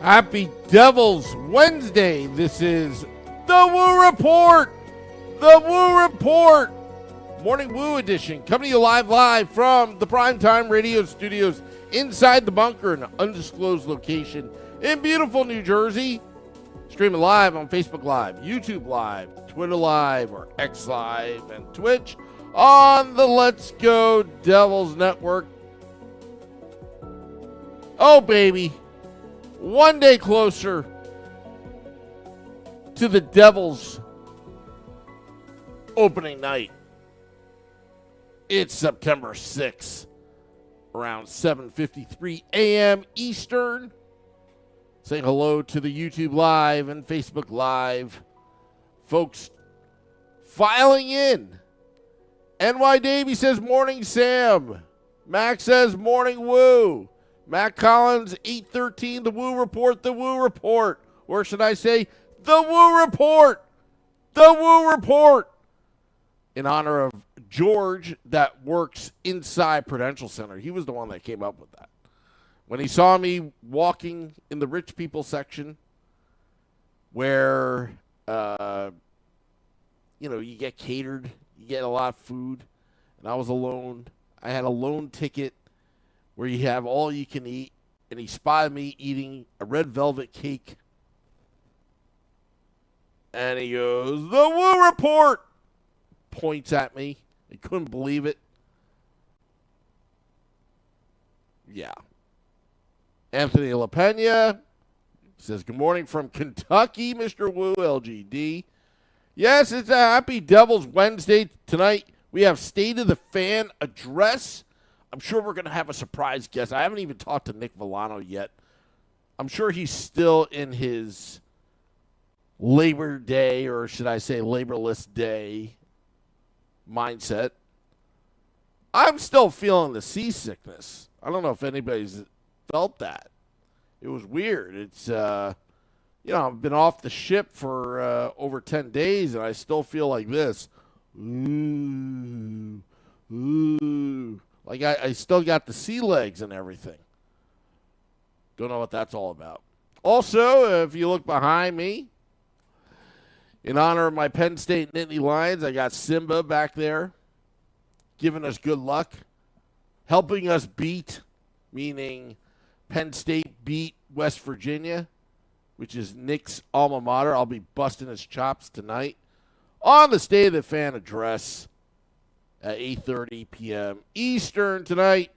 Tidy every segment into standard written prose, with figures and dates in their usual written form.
Happy Devil's Wednesday. This is the Woo Report. The Woo Report. Morning Woo edition. Coming to you live from the Primetime Radio Studios inside the bunker in an undisclosed location in beautiful New Jersey. Streaming live on Facebook Live, YouTube Live, Twitter Live, or X Live, and Twitch on the Let's Go Devils Network. Oh, baby. One day closer to the Devils opening night. It's September 6th, around 7:53 a.m. Eastern. Saying hello to the YouTube Live and Facebook Live. Folks filing in. NY Davey says, morning, Sam. Max says, morning, Woo. Matt Collins, 813, the Woo Report, the Woo Report. Or should I say, the Woo Report, the Woo Report. In honor of George that works inside Prudential Center. He was the one that came up with that. When he saw me walking in the rich people section where, you get catered, you get a lot of food, and I was alone. I had a lone ticket where you have all you can eat, and he spotted me eating a red velvet cake. And he goes, the Woo Report! Points at me. I couldn't believe it. Yeah. Anthony LaPena says, good morning from Kentucky, Mr. Woo, LGD. Yes, it's a happy Devil's Wednesday. Tonight, we have State of the Fan address. I'm sure we're going to have a surprise guest. I haven't even talked to Nick Villano yet. I'm sure he's still in his Labor Day, or should I say Laborless Day mindset. I'm still feeling the seasickness. I don't know if anybody's felt that. It was weird. It's, I've been off the ship for over 10 days, and I still feel like this. Ooh. Like I still got the sea legs and everything. Don't know what that's all about. Also, if you look behind me, in honor of my Penn State Nittany Lions, I got Simba back there giving us good luck, helping us beat, meaning Penn State beat West Virginia, which is Nick's alma mater. I'll be busting his chops tonight on the State of the Fan address at 8:30 p.m. Eastern tonight.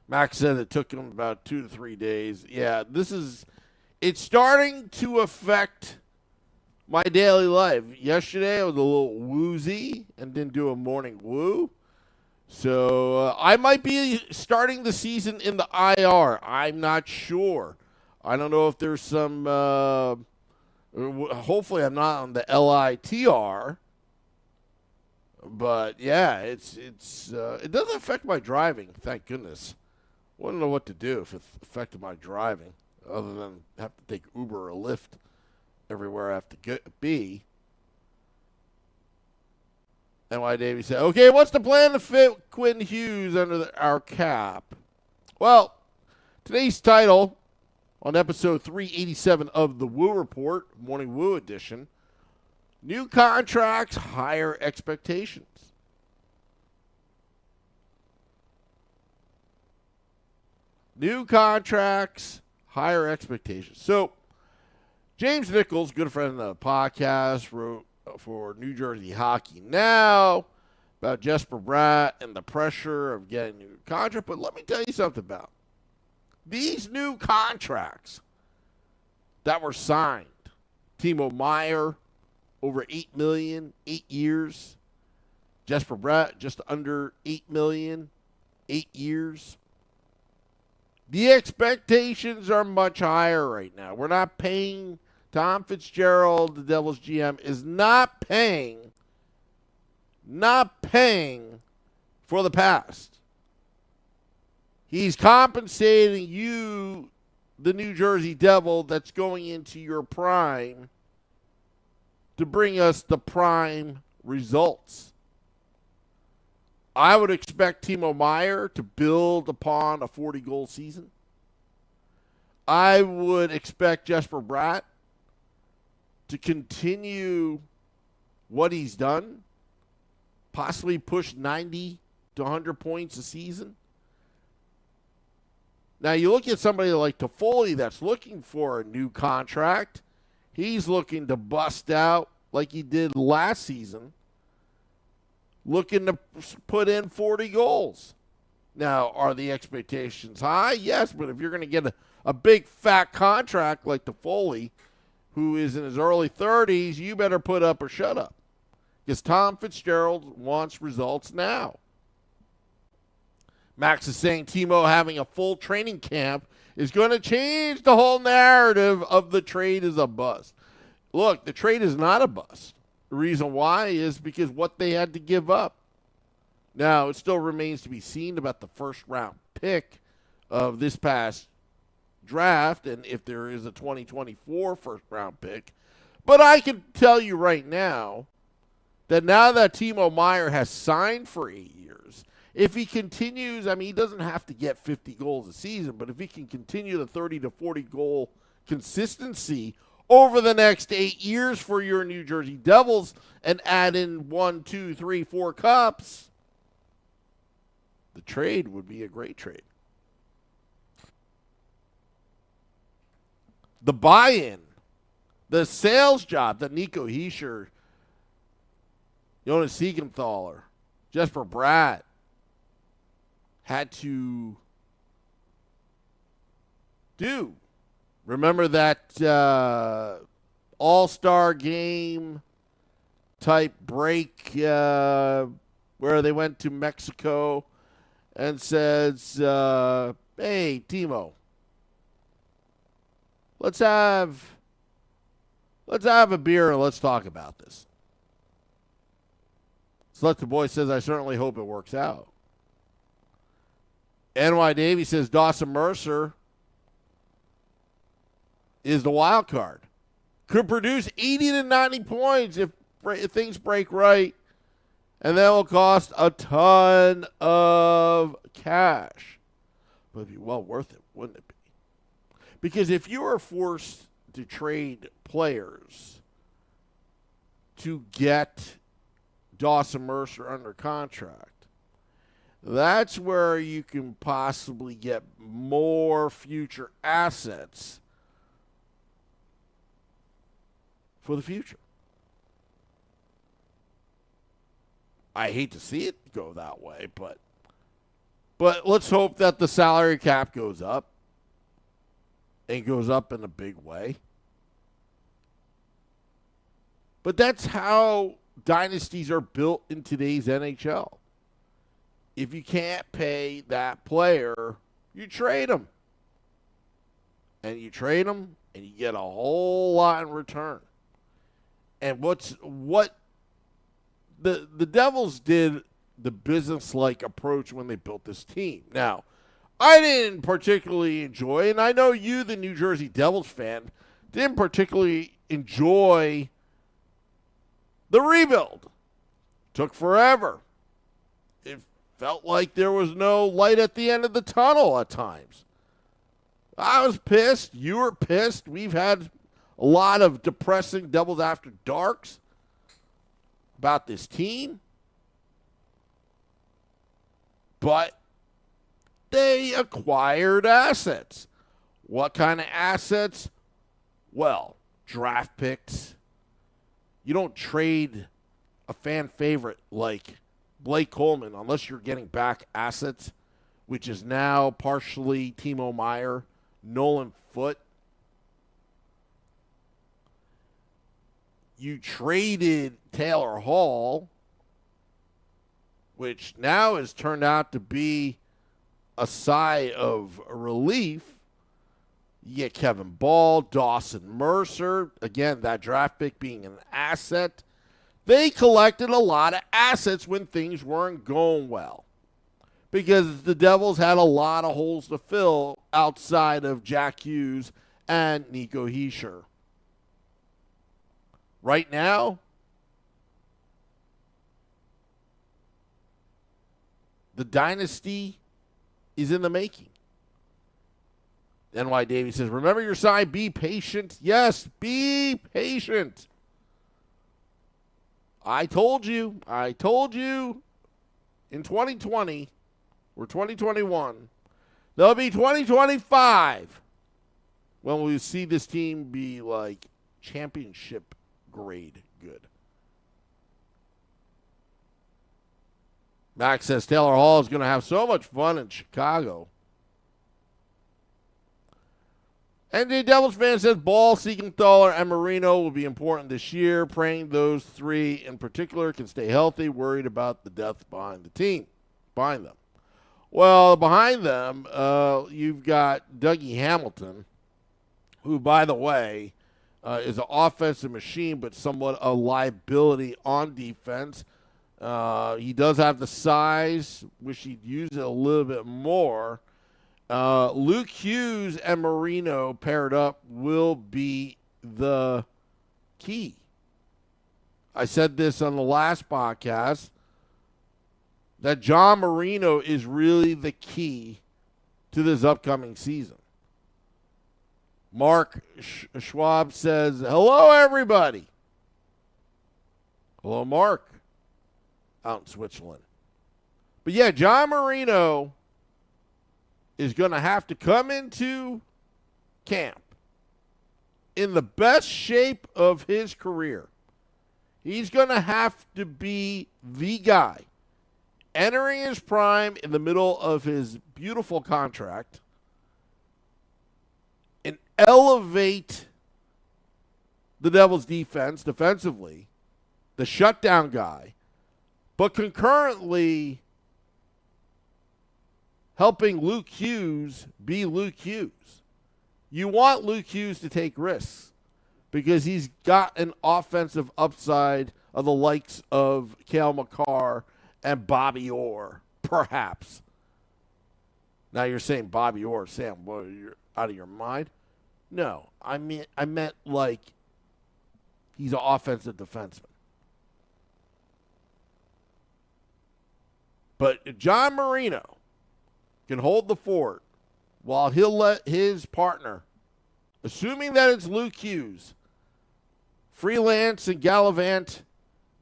Max said it took him about 2 to 3 days. Yeah, it's starting to affect my daily life. Yesterday, I was a little woozy and didn't do a morning woo. So I might be starting the season in the IR. I'm not sure. I don't know if there's some, hopefully I'm not on the LITR. But yeah, it doesn't affect my driving, thank goodness. Wouldn't know what to do if it affected my driving, other than have to take Uber or Lyft everywhere I have to be. NY Davey said, okay, what's the plan to fit Quinn Hughes under our cap? Well, today's title on episode 387 of the Woo Report, Morning Woo edition, new contracts, higher expectations. New contracts, higher expectations. So, James Nichols, good friend of the podcast, wrote for New Jersey Hockey Now about Jesper Bratt and the pressure of getting a new contract. But let me tell you something about these new contracts that were signed. Timo Meier, over $8 million, 8 years. Jesper Bratt, just under $8 million, 8 years. The expectations are much higher right now. We're not paying. Tom Fitzgerald, the Devils GM, is not paying for the past. He's compensating you, the New Jersey Devil, that's going into your prime, to bring us the prime results. I would expect Timo Meier to build upon a 40-goal season. I would expect Jesper Bratt to continue what he's done, possibly push 90 to 100 points a season. Now, you look at somebody like Toffoli that's looking for a new contract. He's looking to bust out like he did last season, looking to put in 40 goals. Now, are the expectations high? Yes, but if you're going to get a big, fat contract like Toffoli, who is in his early 30s, you better put up or shut up. Because Tom Fitzgerald wants results now. Max is saying Timo having a full training camp is going to change the whole narrative of the trade as a bust. Look, the trade is not a bust. The reason why is because what they had to give up. Now, it still remains to be seen about the first-round pick of this past draft and if there is a 2024 first-round pick. But I can tell you right now that Timo Meier has signed for 8 years, if he continues, I mean, he doesn't have to get 50 goals a season, but if he can continue the 30 to 40 goal consistency over the next 8 years for your New Jersey Devils and add in 1, 2, 3, 4 cups, the trade would be a great trade. The buy-in, the sales job that Nico Hischier, Jonas Siegenthaler, Jesper Bratt had to do. Remember that all-star game type break where they went to Mexico and says, hey, Timo, let's have a beer and let's talk about this. Select the Boy says, I certainly hope it works out. NY Davey says Dawson Mercer is the wild card. Could produce 80 to 90 points if things break right. And that will cost a ton of cash. But it'd be well worth it, wouldn't it be? Because if you are forced to trade players to get Dawson Mercer under contract, that's where you can possibly get more future assets for the future. I hate to see it go that way, but let's hope that the salary cap goes up and goes up in a big way. But that's how dynasties are built in today's NHL. If you can't pay that player, you trade them. And you trade them, and you get a whole lot in return. And what the Devils did the business-like approach when they built this team. Now, I didn't particularly enjoy, and I know you, the New Jersey Devils fan, didn't particularly enjoy the rebuild. Took forever. It felt like there was no light at the end of the tunnel at times. I was pissed. You were pissed. We've had a lot of depressing Devils After Darks about this team. But they acquired assets. What kind of assets? Well, draft picks. You don't trade a fan favorite like Blake Coleman unless you're getting back assets, which is now partially Timo Meier, Nolan Foote. You traded Taylor Hall, which now has turned out to be a sigh of relief. You get Kevin Ball, Dawson Mercer. Again, that draft pick being an asset. They collected a lot of assets when things weren't going well, because the Devils had a lot of holes to fill outside of Jack Hughes and Nico Hischier. Right now, the dynasty is in the making. NY Davey says, remember your sign, be patient. Yes, be patient. I told you in 2020 or 2021, there'll be 2025 when we see this team be like championship grade good. Max says Taylor Hall is going to have so much fun in Chicago. NJ Devils fan says Ball, Siegenthaler, and Marino will be important this year. Praying those three in particular can stay healthy. Worried about the depth behind the team, behind them. Well, behind them, you've got Dougie Hamilton, who, by the way, is an offensive machine, but somewhat a liability on defense. He does have the size. Wish he'd use it a little bit more. Luke Hughes and Marino paired up will be the key. I said this on the last podcast, that John Marino is really the key to this upcoming season. Mark Schwab says, hello, everybody. Hello, Mark, out in Switzerland. But yeah, John Marino is going to have to come into camp in the best shape of his career. He's going to have to be the guy entering his prime in the middle of his beautiful contract and elevate the Devils' defense defensively, the shutdown guy, but concurrently helping Luke Hughes be Luke Hughes. You want Luke Hughes to take risks because he's got an offensive upside of the likes of Cale Makar and Bobby Orr, perhaps. Now you're saying Bobby Orr, Sam, what, you're out of your mind? No, I meant like he's an offensive defenseman. But John Marino can hold the fort while he'll let his partner, assuming that it's Luke Hughes, freelance and gallivant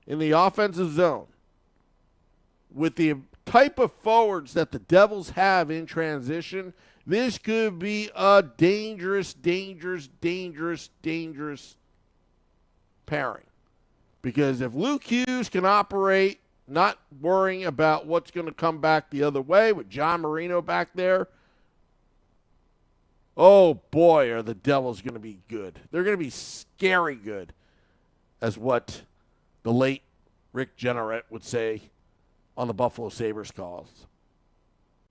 in the offensive zone. With the type of forwards that the Devils have in transition, this could be a dangerous pairing. Because if Luke Hughes can operate, not worrying about what's going to come back the other way with John Marino back there, oh boy, are the Devils going to be good. They're going to be scary good, as what the late Rick Jenneret would say on the Buffalo Sabres calls.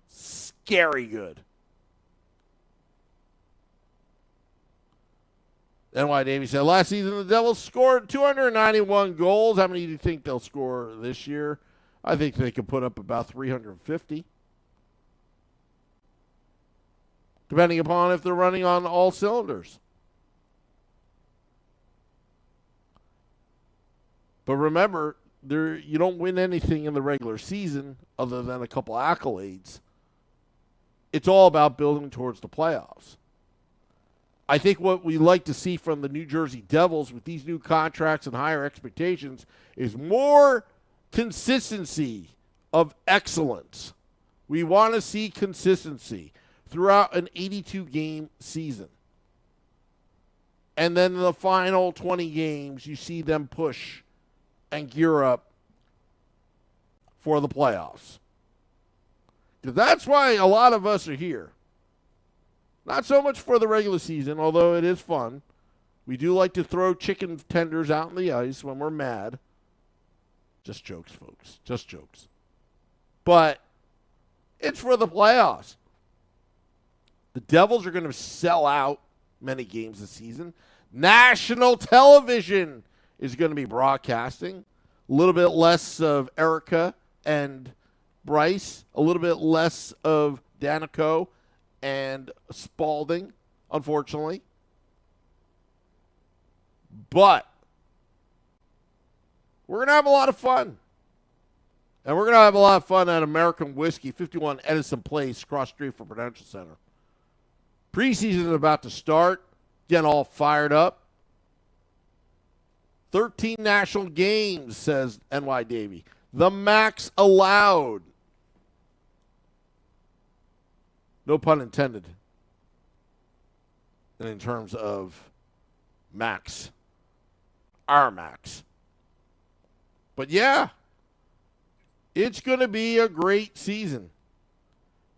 Scary good. NY Davey said, last season the Devils scored 291 goals. How many do you think they'll score this year? I think they could put up about 350. Depending upon if they're running on all cylinders. But remember, you don't win anything in the regular season other than a couple accolades. It's all about building towards the playoffs. I think what we like to see from the New Jersey Devils with these new contracts and higher expectations is more consistency of excellence. We want to see consistency throughout an 82-game season. And then in the final 20 games, you see them push and gear up for the playoffs. Because that's why a lot of us are here. Not so much for the regular season, although it is fun. We do like to throw chicken tenders out in the ice when we're mad. Just jokes, folks. Just jokes. But it's for the playoffs. The Devils are going to sell out many games this season. National television is going to be broadcasting. A little bit less of Erica and Bryce. A little bit less of Danico and Spalding, unfortunately. But we're going to have a lot of fun. And we're going to have a lot of fun at American Whiskey, 51 Edison Place, cross street from Prudential Center. Preseason is about to start. Getting all fired up. 13 national games, says NY Davy. The max allowed. No pun intended. And in terms of max. Our max. But yeah, it's going to be a great season.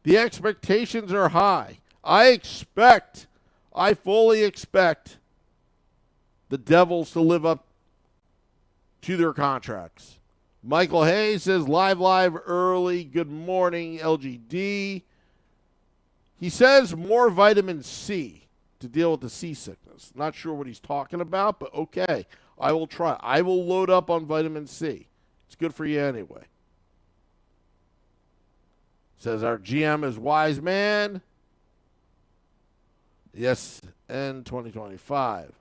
The expectations are high. I fully expect the Devils to live up to their contracts. Michael Hayes says, live early. Good morning, LGD. He says more vitamin C to deal with the seasickness. Not sure what he's talking about, but okay. I will try. I will load up on vitamin C. It's good for you anyway. Says our GM is wise man. Yes, and 2025.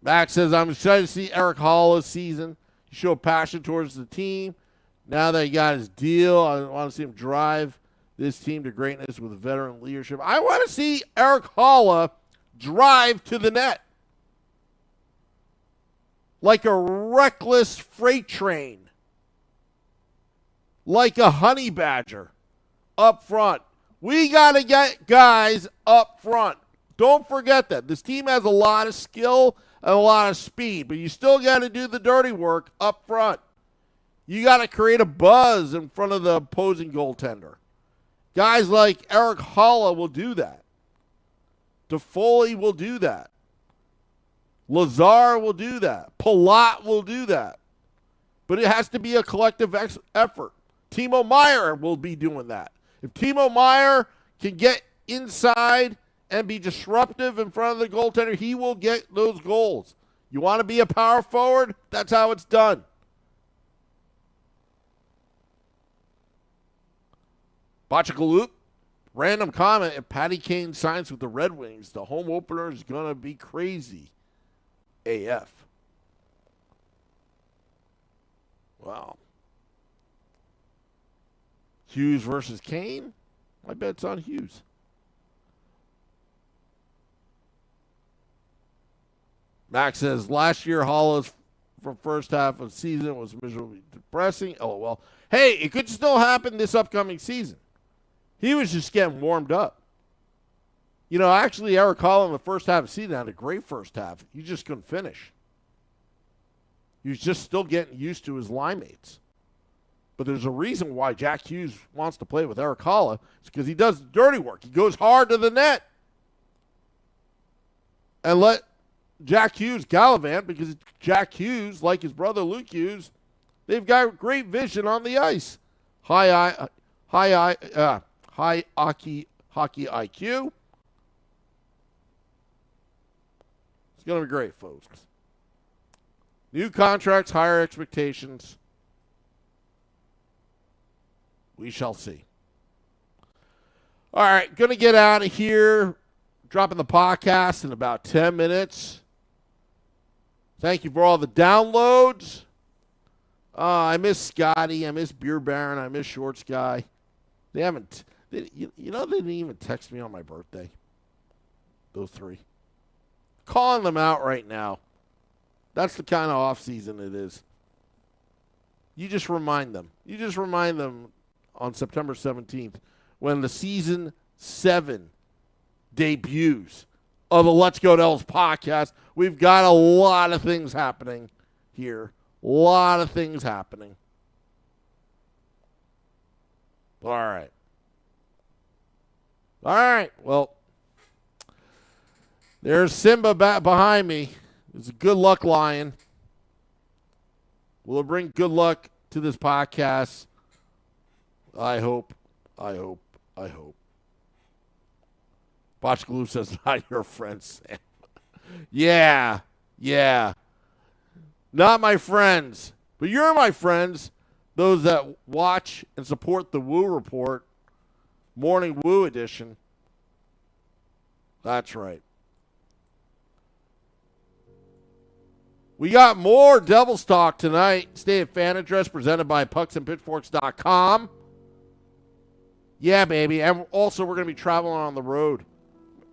Max says, I'm excited to see Eric Hall this season. He showed passion towards the team. Now that he got his deal, I want to see him drive this team to greatness with veteran leadership. I want to see Eric Hall drive to the net like a reckless freight train, like a honey badger up front. We got to get guys up front. Don't forget that. This team has a lot of skill and a lot of speed, but you still got to do the dirty work up front. You got to create a buzz in front of the opposing goaltender. Guys like Eric Holla will do that. Toffoli will do that. Lazar will do that. Palat will do that. But it has to be a collective effort. Timo Meier will be doing that. If Timo Meier can get inside and be disruptive in front of the goaltender, he will get those goals. You want to be a power forward? That's how it's done. Bachakaloop, random comment. If Patty Kane signs with the Red Wings, the home opener is going to be crazy. AF. Wow. Hughes versus Kane? My bet's on Hughes. Max says, last year, Hollis for first half of the season was miserably depressing. Oh, well. Hey, it could still happen this upcoming season. He was just getting warmed up. You know, actually, Eric Holla in the first half of the season had a great first half. He just couldn't finish. He was just still getting used to his line mates. But there's a reason why Jack Hughes wants to play with Eric Holla. It's because he does the dirty work. He goes hard to the net. And let Jack Hughes gallivant, because Jack Hughes, like his brother Luke Hughes, they've got great vision on the ice. High hockey IQ. It's going to be great, folks. New contracts, higher expectations. We shall see. All right, going to get out of here. Dropping the podcast in about 10 minutes. Thank you for all the downloads. I miss Scotty. I miss Beer Baron. I miss Shorts Guy. They haven't, they didn't even text me on my birthday. Those three. Calling them out right now. That's the kind of off season it is. You just remind them. You just remind them on September 17th when the season 7 debuts of the Let's Go Devils podcast. We've got a lot of things happening here. A lot of things happening. All right. All right. Well, there's Simba back behind me. It's a good luck lion. Will it bring good luck to this podcast? I hope. Botch Glue says, not your friend, Sam. Yeah. Not my friends. But you're my friends. Those that watch and support the Woo Report. Morning Woo edition. That's right. We got more Devils talk tonight. Stay at Fan Address presented by pucksandpitchforks.com. Yeah, baby. And also, we're going to be traveling on the road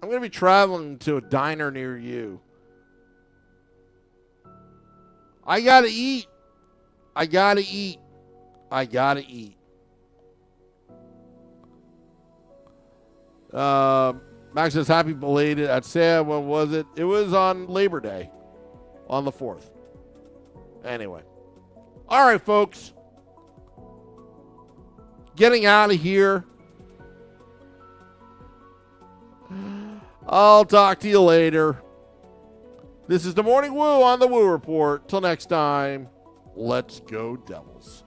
I'm going to be traveling to a diner near you. I got to eat. I got to eat. I got to eat. Max says, happy belated. I'd say, when was it? It was on Labor Day, on the 4th. Anyway. All right, folks. Getting out of here. I'll talk to you later. This is the Morning Woo on the Woo Report. Till next time, let's go Devils.